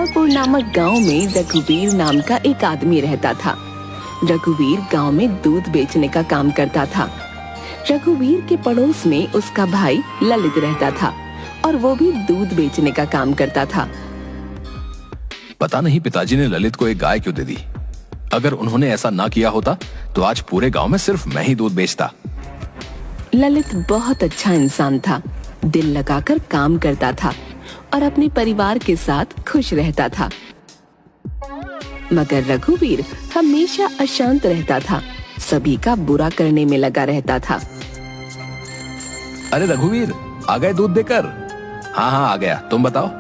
गोपालपुर नामक गांव में रघुवीर नाम का एक आदमी रहता था। रघुवीर गांव में दूध बेचने का काम करता था। रघुवीर के पड़ोस में उसका भाई ललित रहता था और वो भी दूध बेचने का काम करता था। पता नहीं पिताजी ने ललित को एक गाय क्यों दे दी। अगर उन्होंने ऐसा ना किया होता तो आज पूरे गांव में सिर्फ मैं ही दूध बेचता। ललित बहुत अच्छा इंसान था, दिल लगाकर काम करता था और अपने परिवार के साथ खुश रहता था। मगर रघुवीर हमेशा अशांत रहता था, सभी का बुरा करने में लगा रहता था। अरे रघुवीर, आ गए दूध देकर? हाँ आ गया, तुम बताओ।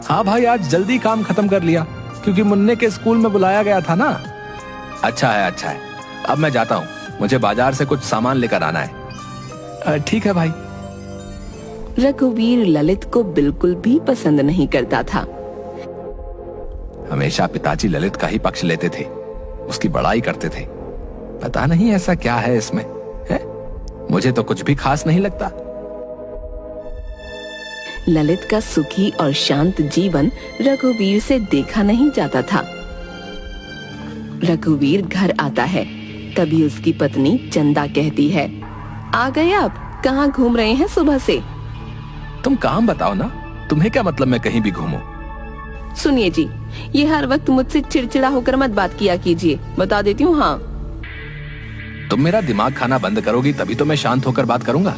हाँ भाई, आज जल्दी काम खत्म कर लिया क्योंकि मुन्ने के स्कूल में बुलाया गया था ना। अच्छा है, अब मैं जाता हूँ, मुझे बाजार से कुछ सामान लेकर आना है। ठीक है भाई। रघुवीर ललित को बिल्कुल भी पसंद नहीं करता था। हमेशा पिताजी ललित का ही पक्ष लेते थे, उसकी बड़ाई करते थे। पता नहीं ऐसा क्या है इसमें, है? मुझे तो कुछ भी खास नहीं लगता। ललित का सुखी और शांत जीवन रघुवीर से देखा नहीं जाता था। रघुवीर घर आता है, तभी उसकी पत्नी चंदा कहती है, आ गए आप? कहाँ घूम रहे हैं सुबह से? तुम काम बताओ ना, तुम्हें क्या मतलब मैं कहीं भी घूमूं? सुनिए जी, ये हर वक्त मुझसे चिड़चिड़ा होकर मत बात किया कीजिए, बता देती हूँ। हाँ, तुम मेरा दिमाग खाना बंद करोगी तभी तो मैं शांत होकर बात करूंगा।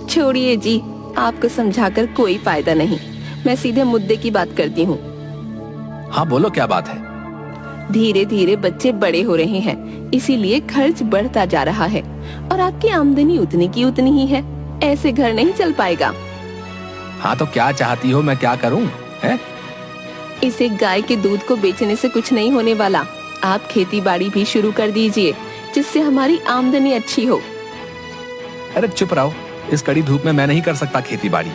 छोड़िए जी, आपको समझाकर कोई फायदा नहीं, मैं सीधे मुद्दे की बात करती हूँ। हाँ बोलो, क्या बात है? धीरे धीरे बच्चे बड़े हो रहे हैं, इसीलिए खर्च बढ़ता जा रहा है और आपकी आमदनी उतनी की उतनी ही है। ऐसे घर नहीं चल पाएगा। हाँ तो क्या चाहती हो, मैं क्या करूं? है? इसे गाय के दूध को बेचने से कुछ नहीं होने वाला। आप खेती बाड़ी भी शुरू कर दीजिए, जिससे हमारी आमदनी अच्छी हो। अरे चुप रहो, इस कड़ी धूप में मैं नहीं कर सकता खेती बाड़ी।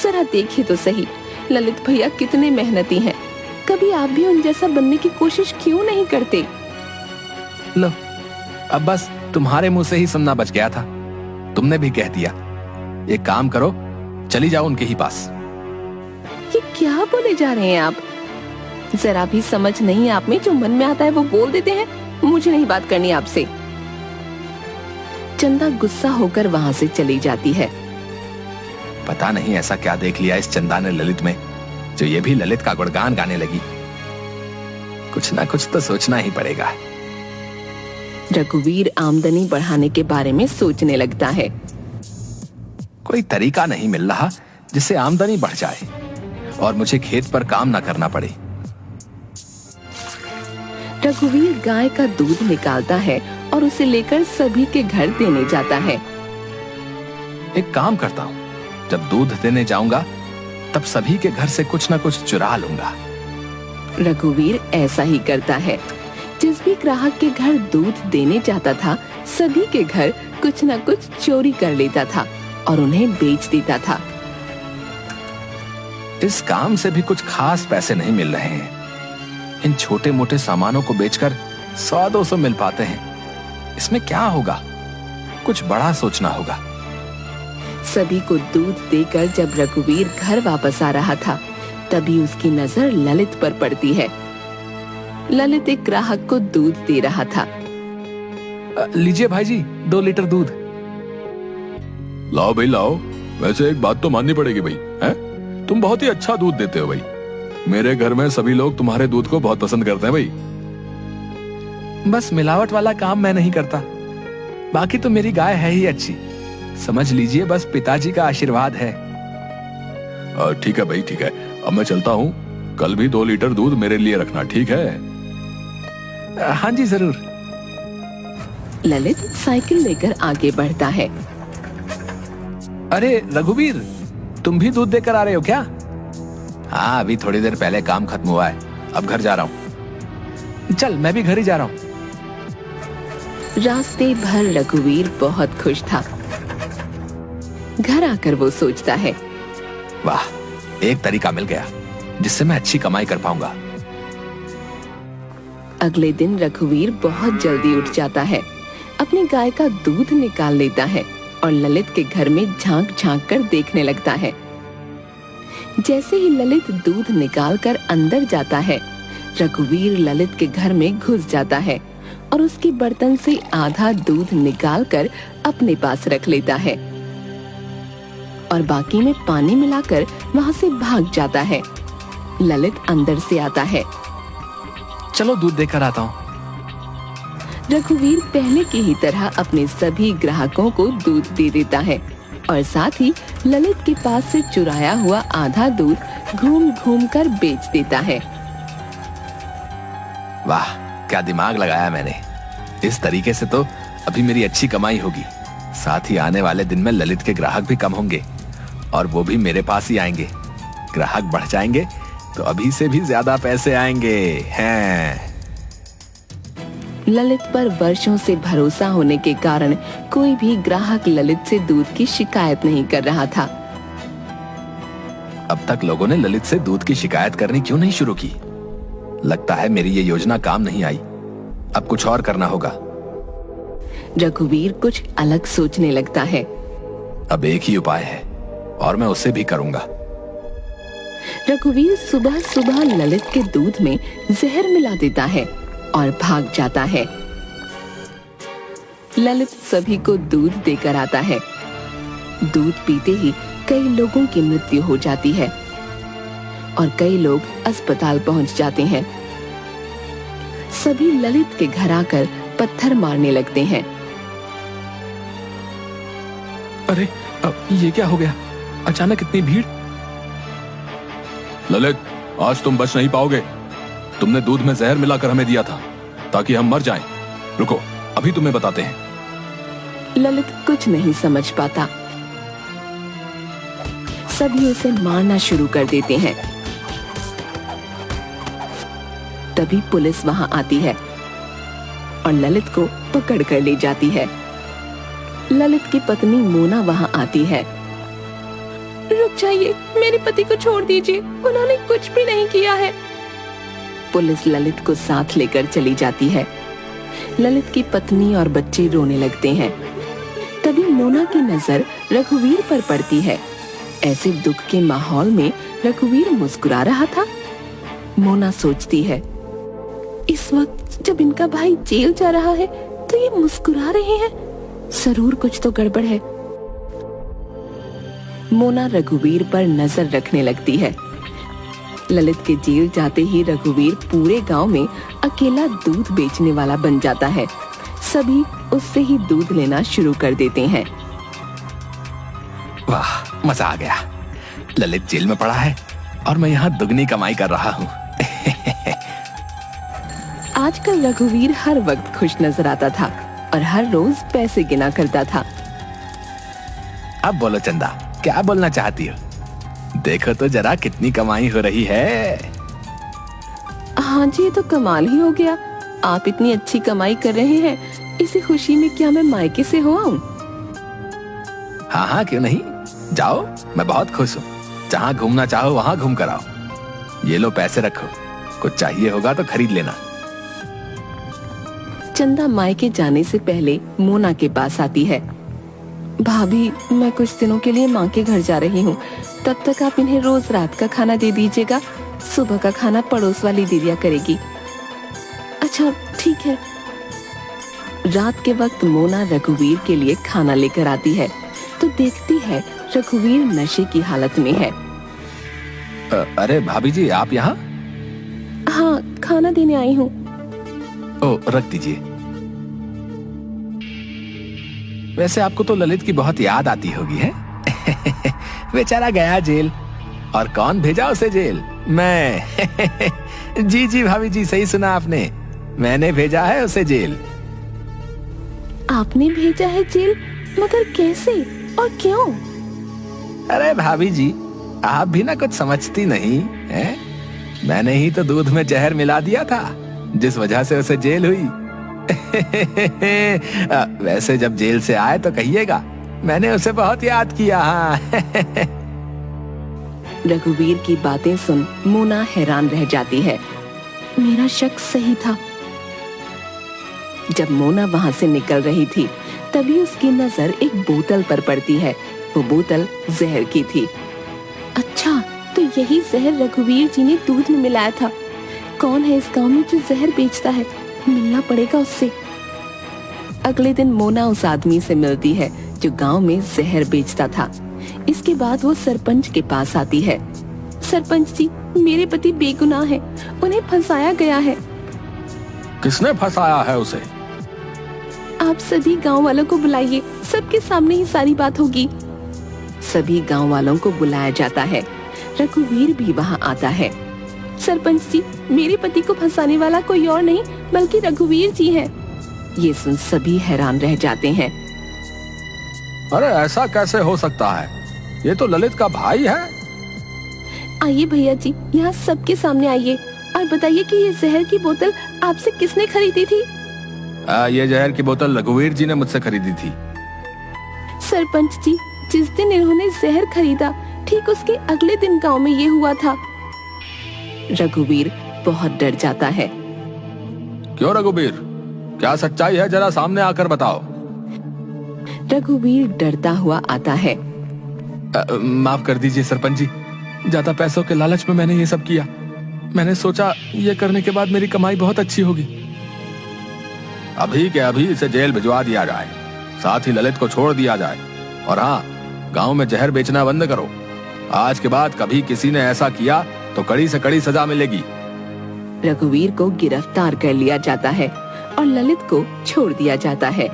जरा देखिए तो सही, ललित भैया कितने मेहनती हैं। कभी आप भी उन जैसा बनने की कोशिश क्यों नहीं करते? लो, अब बस तुम्हारे मुंह से ही सुनना बच गया था, तुमने भी कह दिया। एक काम करो, चली जाओ उनके ही पास। ये क्या बोले जा रहे हैं आप? जरा भी समझ नहीं आप में, जो मन में आता है वो बोल देते हैं। मुझे नहीं बात करनी आपसे। चंदा गुस्सा होकर वहाँ से चली जाती है। पता नहीं ऐसा क्या देख लिया इस चंदा ने ललित में, जो ये भी ललित का गुणगान गाने लगी। कुछ ना कुछ तो सोचना ही पड़ेगा। रघुवीर आमदनी बढ़ाने के बारे में सोचने लगता है। कोई तरीका नहीं मिल रहा जिससे आमदनी बढ़ जाए और मुझे खेत पर काम ना करना पड़े। रघुवीर गाय का दूध निकालता है और उसे लेकर सभी के घर देने जाता है। एक काम करता हूँ, जब दूध देने जाऊंगा तब सभी के घर से कुछ ना कुछ चुरा लूंगा। रघुवीर ऐसा ही करता है। जिस भी ग्राहक के घर दूध देने जाता था, सभी के घर कुछ न कुछ चोरी कर लेता था और उन्हें बेच देता था। इस काम से भी कुछ खास पैसे नहीं मिल रहे हैं। इन छोटे मोटे सामानों को बेचकर 100-200 मिल पाते हैं। इसमें क्या होगा? कुछ बड़ा सोचना होगा। सभी को दूध देकर जब रघुवीर घर वापस आ रहा था, तभी उसकी नजर ललित पर पड़ती है। ललित एक ग्राहक को दूध दे रहा था। लीजिए भाई जी, 2 लीटर दूध। लाओ भाई लाओ। वैसे एक बात तो माननी पड़ेगी भाई, हैं? तुम बहुत ही अच्छा दूध देते हो भाई। मेरे घर में सभी लोग तुम्हारे दूध को बहुत पसंद करते हैं भाई। बस मिलावट वाला काम मैं नहीं करता, बाकी तो मेरी गाय है ही अच्छी। समझ लीजिए बस पिताजी का आशीर्वाद है। ठीक है भाई, ठीक है। अब मैं चलता हूँ, कल भी 2 लीटर दूध मेरे लिए रखना, ठीक है? हाँ जी जरूर। ललित साइकिल लेकर आगे बढ़ता है। अरे रघुवीर, तुम भी दूध देकर आ रहे हो क्या? हाँ, अभी थोड़ी देर पहले काम खत्म हुआ है, अब घर जा रहा हूँ। चल मैं भी घर ही जा रहा हूँ। रास्ते भर रघुवीर बहुत खुश था। घर आकर वो सोचता है, वाह, एक तरीका मिल गया जिससे मैं अच्छी कमाई कर पाऊंगा। अगले दिन रघुवीर बहुत जल्दी उठ जाता है, अपनी गाय का दूध निकाल लेता है और ललित के घर में झांक झांक कर देखने लगता है। जैसे ही ललित दूध निकालकर अंदर जाता है, रघुवीर ललित के घर में घुस जाता है और उसके बर्तन से आधा दूध निकालकर अपने पास रख लेता है और बाकी में पानी मिलाकर वहाँ से भाग जाता है। ललित अंदर से आता है। चलो दूध देकर आता हूँ। रघुवीर पहले की ही तरह अपने सभी ग्राहकों को दूध दे देता है और साथ ही ललित के पास से चुराया हुआ आधा दूध घूम घूम कर बेच देता है। वाह, क्या दिमाग लगाया मैंने। इस तरीके से तो अभी मेरी अच्छी कमाई होगी। साथ ही आने वाले दिन में ललित के ग्राहक भी कम होंगे और वो भी मेरे पास ही आएंगे। ग्राहक बढ़ जाएंगे तो अभी से भी ज्यादा पैसे आएंगे हैं। ललित पर वर्षों से भरोसा होने के कारण कोई भी ग्राहक ललित से दूध की शिकायत नहीं कर रहा था। अब तक लोगों ने ललित से दूध की शिकायत करनी क्यों नहीं शुरू की? लगता है मेरी ये योजना काम नहीं आई। अब कुछ और करना होगा। रघुवीर कुछ अलग सोचने लगता है। अब एक ही उपाय है और मैं उसे भी करूंगा। रघुवीर सुबह सुबह ललित के दूध में जहर मिला देता है और भाग जाता है। ललित सभी को दूध देकर आता है। दूध पीते ही कई लोगों की मृत्यु हो जाती है और कई लोग अस्पताल पहुंच जाते हैं। सभी ललित के घर आकर पत्थर मारने लगते हैं। अरे, ये क्या हो गया? अचानक इतनी भीड़। ललित, आज तुम बच नहीं पाओगे। तुमने दूध में जहर मिलाकर हमें दिया था ताकि हम मर जाएं। रुको, अभी तुम्हें बताते हैं। ललित कुछ नहीं समझ पाता। सभी उसे मारना शुरू कर देते हैं। तभी पुलिस वहां आती है और ललित को पकड़ कर ले जाती है। ललित की पत्नी मोना वहां आती है। रुक जाइए, मेरे पति को छोड़ दीजिए, उन्होंने कुछ भी नहीं किया है। पुलिस ललित को साथ लेकर चली जाती है। ललित की पत्नी और बच्चे रोने लगते हैं। तभी मोना की नजर रघुवीर पर पड़ती है। ऐसे दुख के माहौल में रघुवीर मुस्कुरा रहा था। मोना सोचती है, इस वक्त जब इनका भाई जेल जा रहा है तो ये मुस्कुरा रहे हैं, जरूर कुछ तो गड़बड़ है। मोना रघुवीर पर नजर रखने लगती है। ललित के जेल जाते ही रघुवीर पूरे गांव में अकेला दूध बेचने वाला बन जाता है। सभी उससे ही दूध लेना शुरू कर देते हैं। वाह, मजा आ गया। ललित जेल में पड़ा है और मैं यहाँ दुगनी कमाई कर रहा हूँ। आजकल रघुवीर हर वक्त खुश नजर आता था और हर रोज पैसे गिना करता था। अब बोलो चंदा, क्या बोलना चाहती हो? देखो तो जरा कितनी कमाई हो रही है। हाँ जी, ये तो कमाल ही हो गया। आप इतनी अच्छी कमाई कर रहे हैं, इसी खुशी में क्या मैं मायके से हो आऊं? हाँ हाँ, क्यों नहीं, जाओ, मैं बहुत खुश हूँ। जहाँ घूमना चाहो वहाँ घूम कर आओ। ये लो पैसे रखो, कुछ चाहिए होगा तो खरीद लेना। चंदा मायके जाने से पहले मोना के पास आती है। भाभी, मैं कुछ दिनों के लिए माँ के घर जा रही हूँ, तब तक आप इन्हें रोज रात का खाना दे दीजिएगा। सुबह का खाना पड़ोस वाली दे दिया करेगी। अच्छा, ठीक है। रात के वक्त मोना रघुवीर के लिए खाना लेकर आती है तो देखती है रघुवीर नशे की हालत में है। अरे भाभी जी, आप यहाँ? हाँ, खाना देने आई हूँ। ओ, रख दीजिए। वैसे आपको तो ललित की बहुत याद आती होगी, है? बेचारा गया जेल। और कौन भेजा उसे जेल? मैं। जी जी भाभी जी, सही सुना आपने, मैंने भेजा है उसे जेल। आपने भेजा है जेल? मगर कैसे और क्यों? अरे भाभी जी, आप भी ना कुछ समझती नहीं है। मैंने ही तो दूध में जहर मिला दिया था, जिस वजह से उसे जेल हुई। वैसे जब जेल से आए तो कहिएगा, मैंने उसे बहुत याद किया। हाँ। रघुवीर की बातें सुन मोना हैरान रह जाती है। मेरा शक सही था। जब मोना वहां से निकल रही थी तभी उसकी नजर एक बोतल पर पड़ती है। वो बोतल जहर की थी। अच्छा, तो यही जहर रघुवीर जी ने दूध में मिलाया था। कौन है इस गांव में जो जहर बेचता है? मिलना पड़ेगा उससे। अगले दिन मोना उस आदमी से मिलती है जो गांव में जहर बेचता था। इसके बाद वो सरपंच के पास आती है। सरपंच जी, मेरे पति बेगुनाह है, उन्हें फंसाया गया है। किसने फंसाया है उसे? आप सभी गांव वालों को बुलाइए, सबके सामने ही सारी बात होगी। सभी गांव वालों को बुलाया जाता है। रघुवीर भी वहां आता है। सरपंच जी, मेरे पति को फंसाने वाला कोई और नहीं बल्कि रघुवीर जी हैं। ये सुन सभी हैरान रह जाते हैं। अरे ऐसा कैसे हो सकता है? ये तो ललित का भाई है। आइए भैया जी, यहाँ सबके सामने आइए और बताइए कि ये जहर की बोतल आपसे किसने खरीदी थी? ये जहर की बोतल रघुवीर जी ने मुझसे खरीदी थी। सरपंच जी, जिस दिन इन्होंने जहर खरीदा ठीक उसके अगले दिन गांव में ये हुआ था। रघुवीर बहुत डर जाता है। क्यों रघुवीर, क्या सच्चाई है? जरा सामने आकर बताओ। रघुवीर डरता हुआ आता है। माफ कर दीजिए सरपंच जी, ज्यादा पैसों के लालच में मैंने ये सब किया। मैंने सोचा ये करने के बाद मेरी कमाई बहुत अच्छी होगी। अभी के अभी इसे जेल भिजवा दिया जाए, साथ ही ललित को छोड़ दिया जाए। और हाँ, गांव में जहर बेचना बंद करो। आज के बाद कभी किसी ने ऐसा किया तो कड़ी से कड़ी सजा मिलेगी। रघुवीर को गिरफ्तार कर लिया जाता है और ललित को छोड़ दिया जाता है।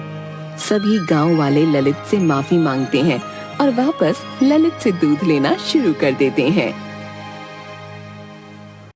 सभी गांव वाले ललित से माफी मांगते हैं और वापस ललित से दूध लेना शुरू कर देते हैं।